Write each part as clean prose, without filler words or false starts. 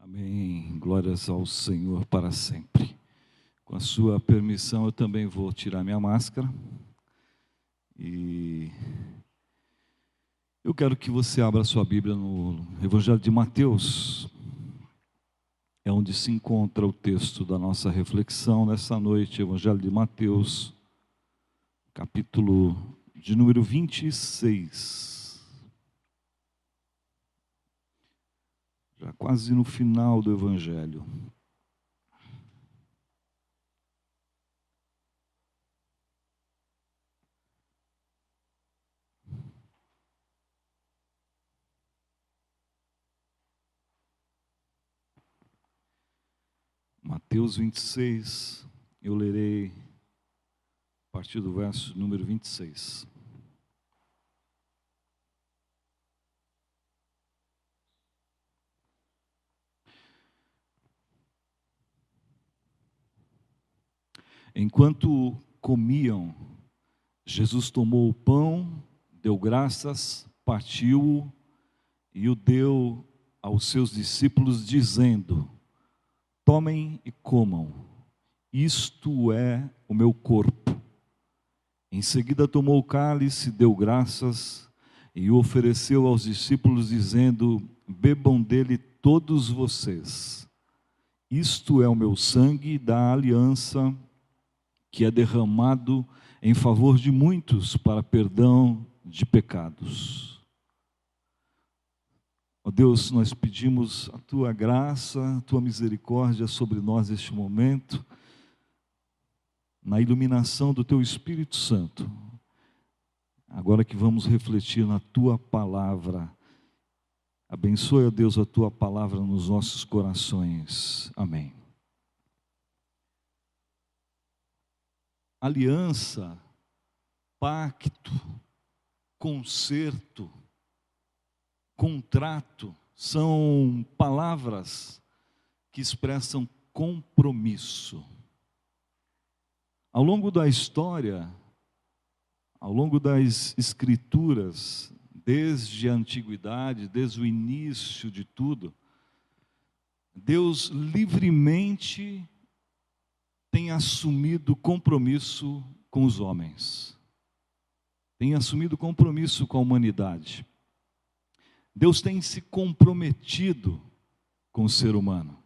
Amém. Glórias ao Senhor para sempre. Com a sua permissão, eu também vou tirar minha máscara. E eu quero que você abra sua Bíblia no Evangelho de Mateus. É onde se encontra o texto da nossa reflexão nessa noite. Evangelho de Mateus, capítulo de número 26. Já quase no final do Evangelho. Mateus 26, eu lerei a partir do verso número 26. Enquanto comiam, Jesus tomou o pão, deu graças, partiu-o e o deu aos seus discípulos, dizendo: tomem e comam, isto é o meu corpo. Em seguida tomou o cálice, deu graças e o ofereceu aos discípulos, dizendo: bebam dele todos vocês. Isto é o meu sangue da aliança, que é derramado em favor de muitos para perdão de pecados. Ó Deus, nós pedimos a Tua graça, a Tua misericórdia sobre nós neste momento, na iluminação do Teu Espírito Santo, agora que vamos refletir na Tua palavra. Abençoe, ó Deus, a Tua palavra nos nossos corações. Amém. Aliança, pacto, concerto, contrato, são palavras que expressam compromisso. Ao longo da história, ao longo das Escrituras, desde a antiguidade, desde o início de tudo, Deus livremente tem assumido compromisso com os homens, tem assumido compromisso com a humanidade. Deus tem se comprometido com o ser humano.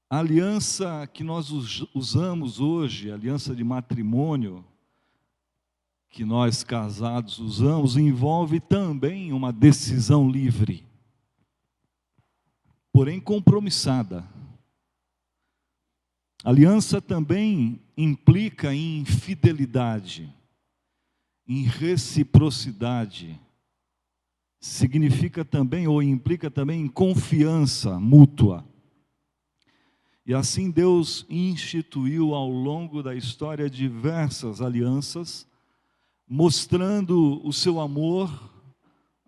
A aliança que nós usamos hoje, a aliança de matrimônio, que nós casados usamos, envolve também uma decisão livre, porém compromissada. Aliança também implica em fidelidade, em reciprocidade. Significa também, ou implica também, em confiança mútua. E assim Deus instituiu ao longo da história diversas alianças, mostrando o seu amor,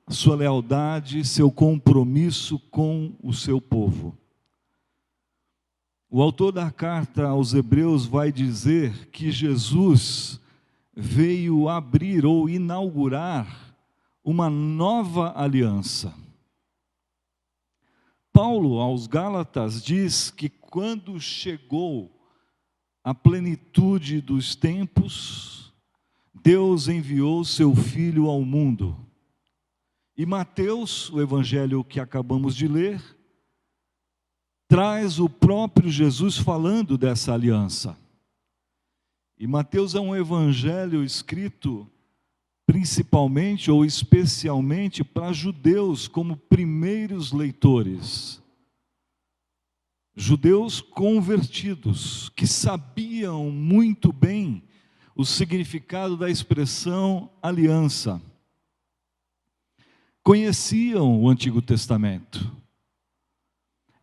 a sua lealdade, seu compromisso com o seu povo. O autor da carta aos Hebreus vai dizer que Jesus veio abrir ou inaugurar uma nova aliança. Paulo, aos Gálatas, diz que quando chegou a plenitude dos tempos, Deus enviou seu Filho ao mundo. E Mateus, o evangelho que acabamos de ler, traz o próprio Jesus falando dessa aliança. E Mateus é um evangelho escrito principalmente ou especialmente para judeus como primeiros leitores. Judeus convertidos, que sabiam muito bem o significado da expressão aliança. Conheciam o Antigo Testamento.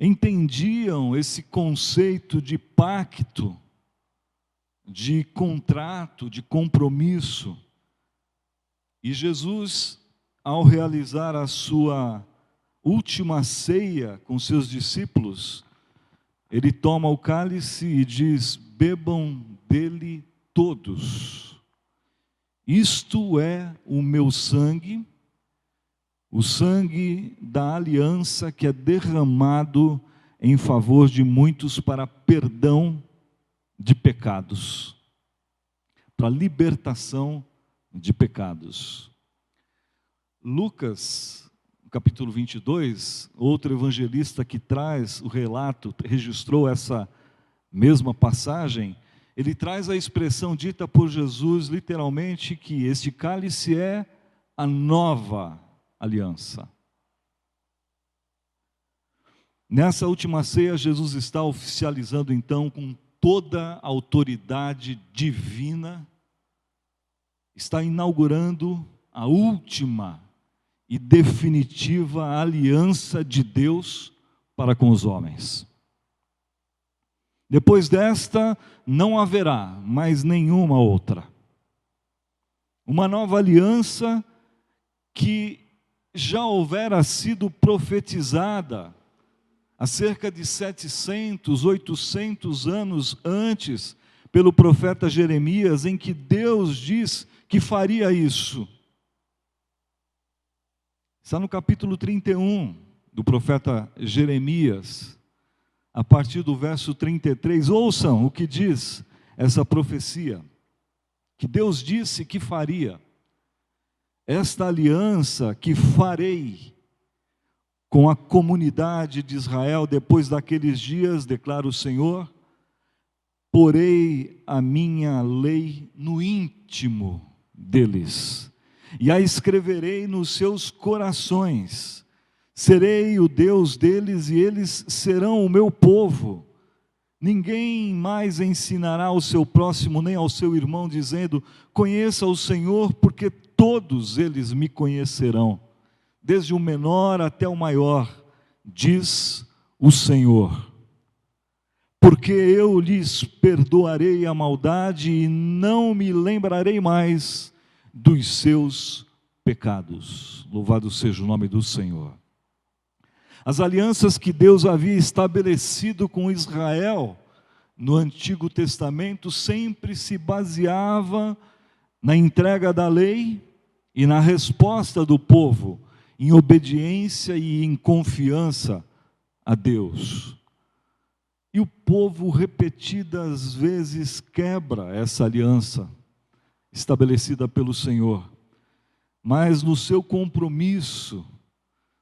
Entendiam esse conceito de pacto, de contrato, de compromisso. E Jesus, ao realizar a sua última ceia com seus discípulos, ele toma o cálice e diz: bebam dele todos. Isto é o meu sangue, o sangue da aliança que é derramado em favor de muitos para perdão de pecados, para libertação de pecados. Lucas, capítulo 22, outro evangelista que traz o relato, registrou essa mesma passagem, ele traz a expressão dita por Jesus, literalmente, que este cálice é a nova aliança. Nessa última ceia, Jesus está oficializando então com toda a autoridade divina, está inaugurando a última e definitiva aliança de Deus para com os homens. Depois desta, não haverá mais nenhuma outra. Uma nova aliança que já houvera sido profetizada há cerca de 700, 800 anos antes, pelo profeta Jeremias, em que Deus diz que faria isso. Está no capítulo 31 do profeta Jeremias, a partir do verso 33. Ouçam o que diz essa profecia, que Deus disse que faria. Esta aliança que farei com a comunidade de Israel depois daqueles dias, declara o Senhor, porei a minha lei no íntimo deles, e a escreverei nos seus corações. Serei o Deus deles e eles serão o meu povo. Ninguém mais ensinará ao seu próximo nem ao seu irmão, dizendo: conheça o Senhor, porque todos eles me conhecerão, desde o menor até o maior, diz o Senhor. Porque eu lhes perdoarei a maldade e não me lembrarei mais dos seus pecados. Louvado seja o nome do Senhor. As alianças que Deus havia estabelecido com Israel no Antigo Testamento sempre se baseava na entrega da lei e na resposta do povo em obediência e em confiança a Deus. E o povo repetidas vezes quebra essa aliança estabelecida pelo Senhor, mas no seu compromisso,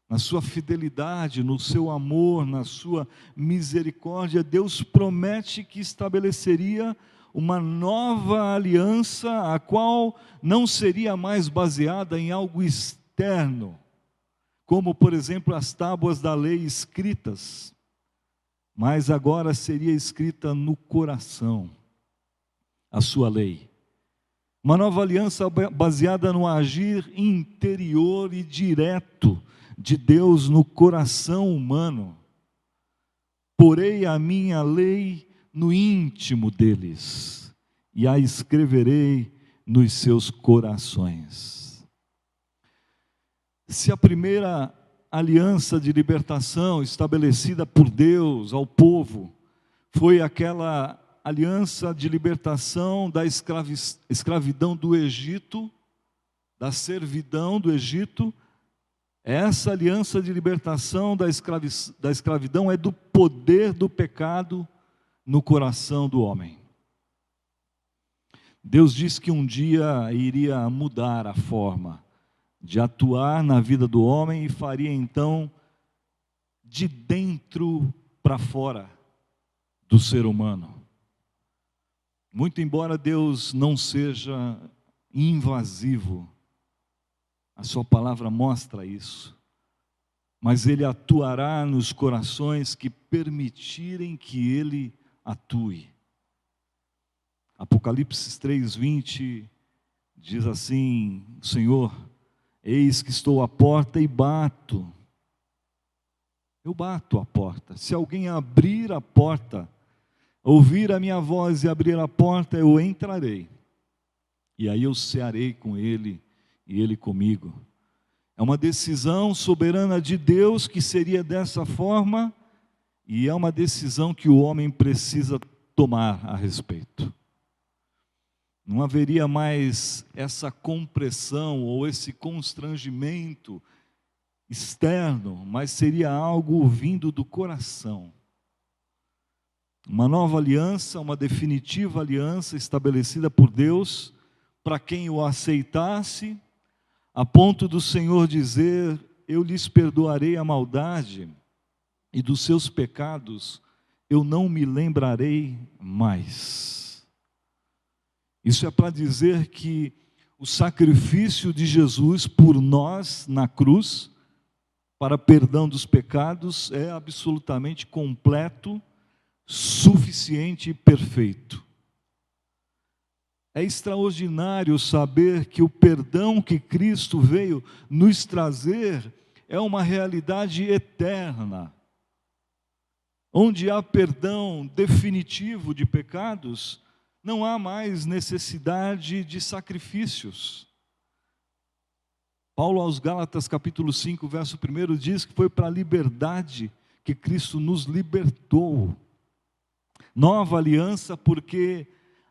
na sua fidelidade, no seu amor, na sua misericórdia, Deus promete que estabeleceria uma nova aliança, a qual não seria mais baseada em algo externo, como por exemplo as tábuas da lei escritas, mas agora seria escrita no coração a sua lei. Uma nova aliança baseada no agir interior e direto de Deus no coração humano. Porei a minha lei no íntimo deles e a escreverei nos seus corações. Se a primeira aliança de libertação estabelecida por Deus ao povo foi aquela aliança de libertação da escravidão do Egito, da servidão do Egito, essa aliança de libertação da escravidão é do poder do pecado no coração do homem. Deus disse que um dia iria mudar a forma de atuar na vida do homem e faria então de dentro para fora do ser humano. Muito embora Deus não seja invasivo, a sua palavra mostra isso, mas Ele atuará nos corações que permitirem que Ele atue. Apocalipse 3:20 diz assim: Senhor, eis que estou à porta e bato. Eu bato a porta. Se alguém abrir a porta, ouvir a minha voz e abrir a porta, eu entrarei. E aí eu cearei com ele e ele comigo. É uma decisão soberana de Deus que seria dessa forma, e é uma decisão que o homem precisa tomar a respeito. Não haveria mais essa compressão ou esse constrangimento externo, mas seria algo vindo do coração. Uma nova aliança, uma definitiva aliança estabelecida por Deus para quem o aceitasse, a ponto do Senhor dizer: eu lhes perdoarei a maldade e dos seus pecados eu não me lembrarei mais. Isso é para dizer que o sacrifício de Jesus por nós na cruz, para perdão dos pecados, é absolutamente completo, suficiente e perfeito. É extraordinário saber que o perdão que Cristo veio nos trazer é uma realidade eterna. Onde há perdão definitivo de pecados, não há mais necessidade de sacrifícios. Paulo aos Gálatas capítulo 5, verso 1 diz que foi para a liberdade que Cristo nos libertou. Nova aliança, porque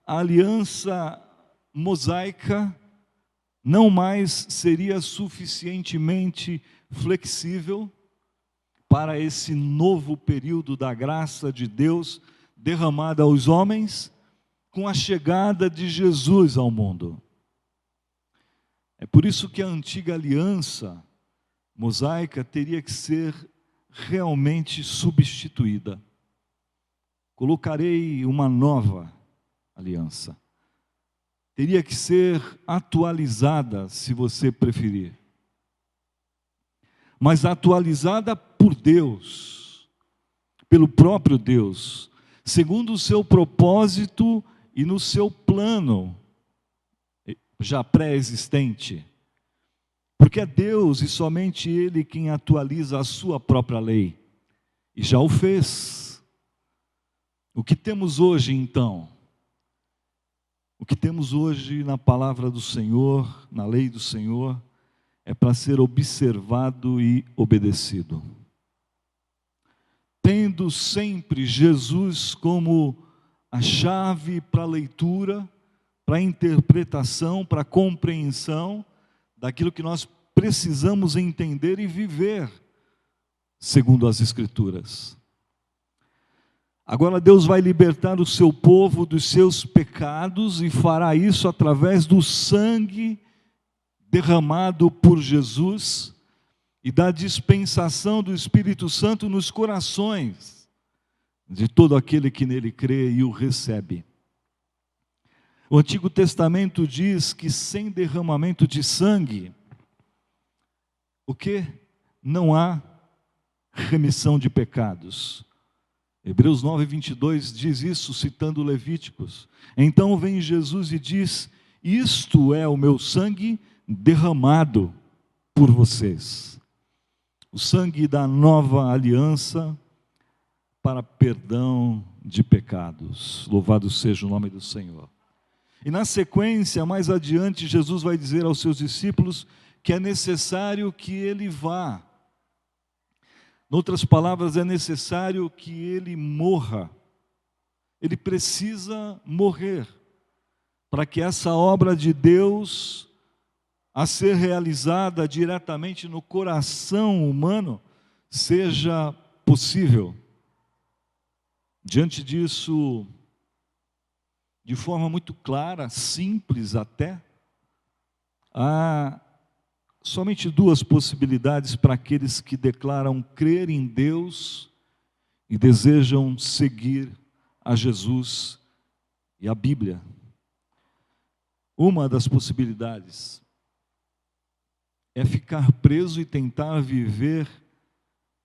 a aliança mosaica não mais seria suficientemente flexível para esse novo período da graça de Deus derramada aos homens com a chegada de Jesus ao mundo. É por isso que a antiga aliança mosaica teria que ser realmente substituída. Colocarei uma nova aliança. Teria que ser atualizada, se você preferir. Mas atualizada por Deus, pelo próprio Deus, segundo o seu propósito e no seu plano, já pré-existente. Porque é Deus e somente Ele quem atualiza a sua própria lei. E já o fez. O que temos hoje, então? O que temos hoje na palavra do Senhor, na lei do Senhor, é para ser observado e obedecido. Tendo sempre Jesus como a chave para a leitura, para a interpretação, para a compreensão daquilo que nós precisamos entender e viver, segundo as Escrituras. Agora Deus vai libertar o seu povo dos seus pecados e fará isso através do sangue derramado por Jesus e da dispensação do Espírito Santo nos corações de todo aquele que nele crê e o recebe. O Antigo Testamento diz que sem derramamento de sangue, o que? Não há remissão de pecados. Hebreus 9, 22 diz isso, citando Levíticos. Então vem Jesus e diz: isto é o meu sangue derramado por vocês. O sangue da nova aliança para perdão de pecados. Louvado seja o nome do Senhor. E na sequência, mais adiante, Jesus vai dizer aos seus discípulos que é necessário que ele vá. Em outras palavras, é necessário que ele morra. Ele precisa morrer para que essa obra de Deus, a ser realizada diretamente no coração humano, seja possível. Diante disso, de forma muito clara, simples até, há somente duas possibilidades para aqueles que declaram crer em Deus e desejam seguir a Jesus e a Bíblia. Uma das possibilidades é ficar preso e tentar viver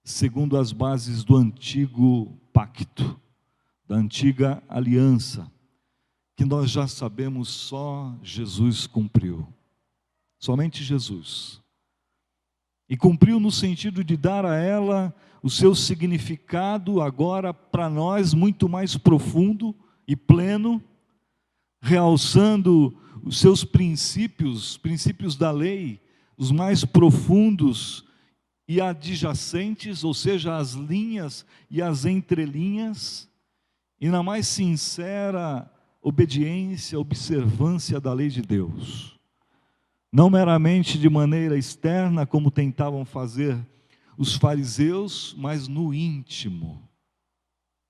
segundo as bases do antigo pacto, da antiga aliança, que nós já sabemos só Jesus cumpriu. Somente Jesus. E cumpriu no sentido de dar a ela o seu significado agora para nós muito mais profundo e pleno, realçando os seus princípios da lei, os mais profundos e adjacentes, ou seja, as linhas e as entrelinhas, e na mais sincera obediência, observância da lei de Deus. não meramente de maneira externa, como tentavam fazer os fariseus, mas no íntimo,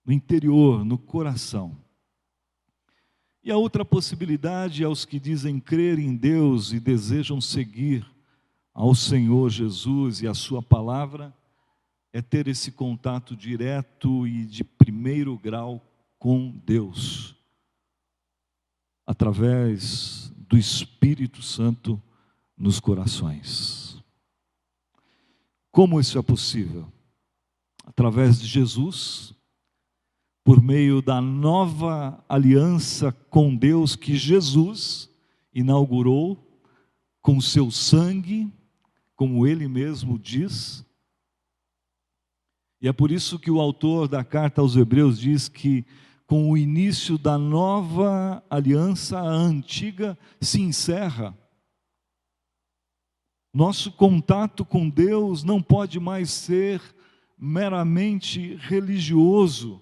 no interior, no coração. E a outra possibilidade é os que dizem crer em Deus e desejam seguir ao Senhor Jesus e a sua palavra, é ter esse contato direto e de primeiro grau com Deus, através do Espírito Santo nos corações. Como isso é possível? Através de Jesus, por meio da nova aliança com Deus que Jesus inaugurou com seu sangue, como ele mesmo diz. E é por isso que o autor da carta aos Hebreus diz que com o início da nova aliança, a antiga se encerra. Nosso contato com Deus não pode mais ser meramente religioso,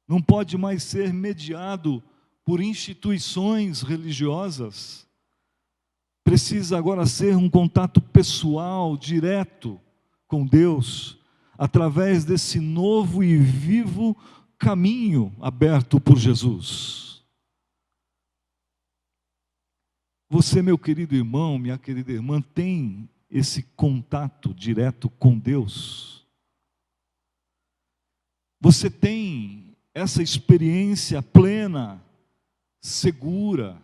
não pode mais ser mediado por instituições religiosas. Precisa agora ser um contato pessoal, direto com Deus, através desse novo e vivo caminho aberto por Jesus. Você, meu querido irmão, minha querida irmã, tem esse contato direto com Deus? Você tem essa experiência plena, segura,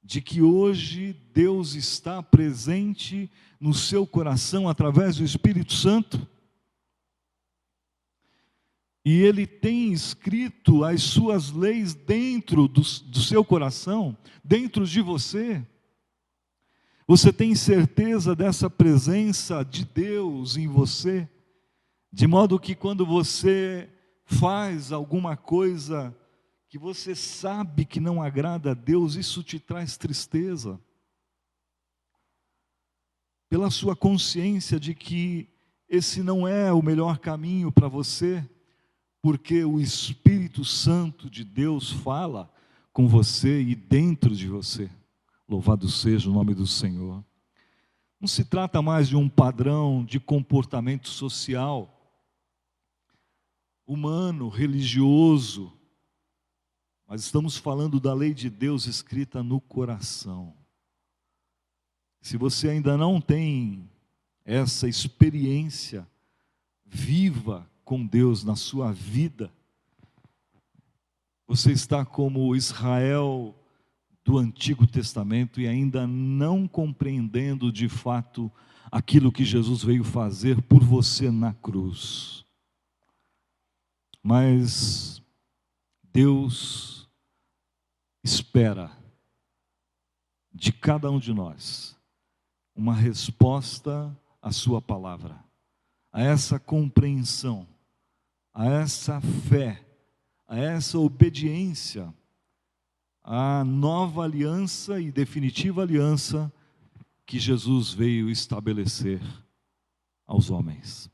de que hoje Deus está presente no seu coração através do Espírito Santo? E Ele tem escrito as suas leis dentro do seu coração, dentro de você. Você tem certeza dessa presença de Deus em você? De modo que quando você faz alguma coisa que você sabe que não agrada a Deus, isso te traz tristeza. Pela sua consciência de que esse não é o melhor caminho para você, porque o Espírito Santo de Deus fala com você e dentro de você. Louvado seja o nome do Senhor. Não se trata mais de um padrão de comportamento social, humano, religioso, mas estamos falando da lei de Deus escrita no coração. Se você ainda não tem essa experiência viva com Deus na sua vida, você está como Israel do Antigo Testamento e ainda não compreendendo de fato aquilo que Jesus veio fazer por você na cruz. Mas Deus espera de cada um de nós uma resposta à sua palavra, a essa compreensão, a essa fé, a essa obediência à nova aliança e definitiva aliança que Jesus veio estabelecer aos homens.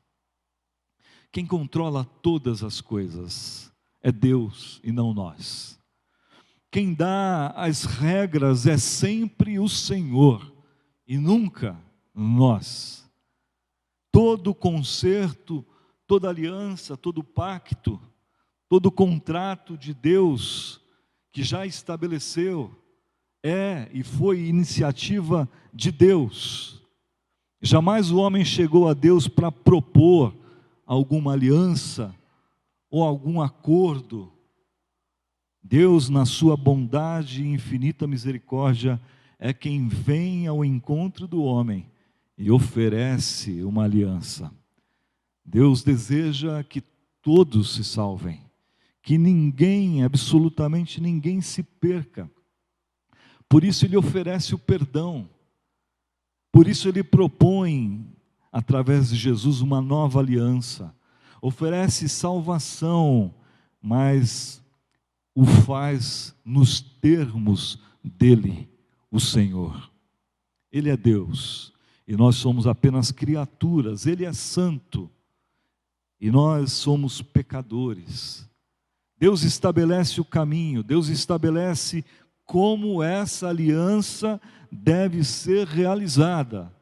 Quem controla todas as coisas é Deus e não nós. Quem dá as regras é sempre o Senhor e nunca nós. Todo concerto, toda aliança, todo pacto, todo contrato de Deus que já estabeleceu é e foi iniciativa de Deus. Jamais o homem chegou a Deus para propor alguma aliança ou algum acordo. Deus, na sua bondade e infinita misericórdia, é quem vem ao encontro do homem e oferece uma aliança. Deus deseja que todos se salvem, que ninguém, absolutamente ninguém se perca. Por isso Ele oferece o perdão, por isso Ele propõe, através de Jesus, uma nova aliança, oferece salvação, mas o faz nos termos dEle, o Senhor. Ele é Deus, e nós somos apenas criaturas. Ele é santo, e nós somos pecadores. Deus estabelece o caminho, Deus estabelece como essa aliança deve ser realizada.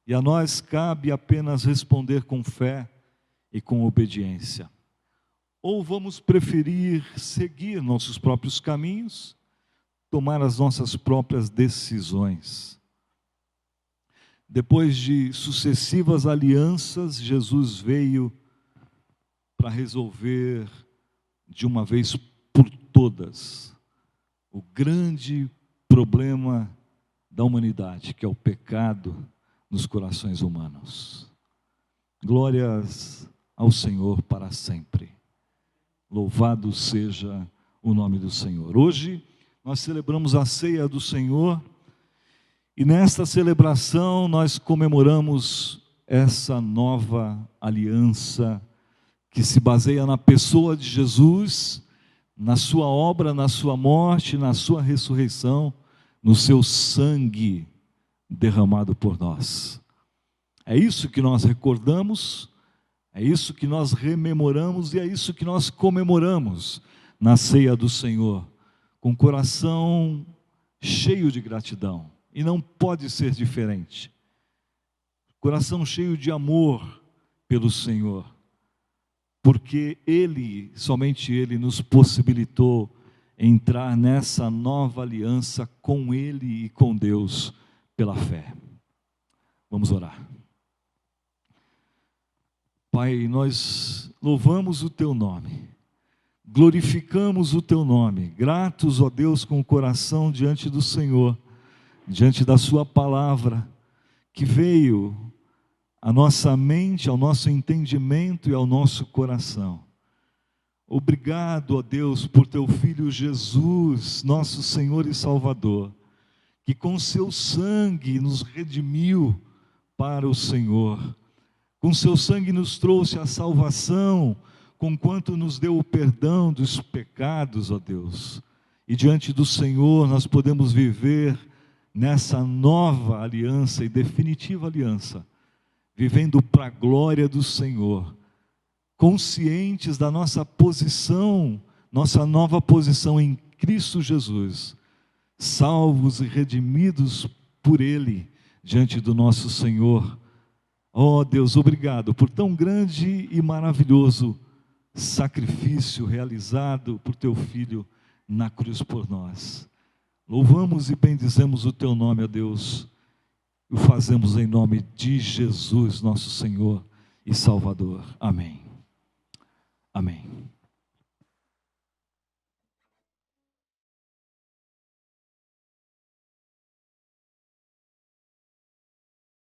E a nós cabe apenas responder com fé e com obediência. Ou vamos preferir seguir nossos próprios caminhos, tomar as nossas próprias decisões. Depois de sucessivas alianças, Jesus veio para resolver de uma vez por todas o grande problema da humanidade, que é o pecado nos corações humanos. Glórias ao Senhor para sempre. Louvado seja o nome do Senhor. Hoje nós celebramos a ceia do Senhor e nesta celebração nós comemoramos essa nova aliança que se baseia na pessoa de Jesus, na sua obra, na sua morte, na sua ressurreição, no seu sangue derramado por nós. É isso que nós recordamos, é isso que nós rememoramos e é isso que nós comemoramos na ceia do Senhor, com o coração cheio de gratidão, e não pode ser diferente. Coração cheio de amor pelo Senhor, porque Ele, somente Ele, nos possibilitou entrar nessa nova aliança com Ele e com Deus pela fé. Vamos orar. Pai, nós louvamos o Teu nome, glorificamos o Teu nome, gratos, ó Deus, com o coração diante do Senhor, diante da Sua palavra, que veio à nossa mente, ao nosso entendimento e ao nosso coração. Obrigado, ó Deus, por Teu Filho Jesus, nosso Senhor e Salvador, que com seu sangue nos redimiu para o Senhor, com seu sangue nos trouxe a salvação, conquanto nos deu o perdão dos pecados, ó Deus, e diante do Senhor nós podemos viver nessa nova aliança e definitiva aliança, vivendo para a glória do Senhor, conscientes da nossa posição, nossa nova posição em Cristo Jesus, salvos e redimidos por Ele, diante do nosso Senhor. Ó Deus, obrigado por tão grande e maravilhoso sacrifício realizado por Teu Filho na cruz por nós. Louvamos e bendizemos o Teu nome, ó Deus, e o fazemos em nome de Jesus, nosso Senhor e Salvador. Amém. Amém.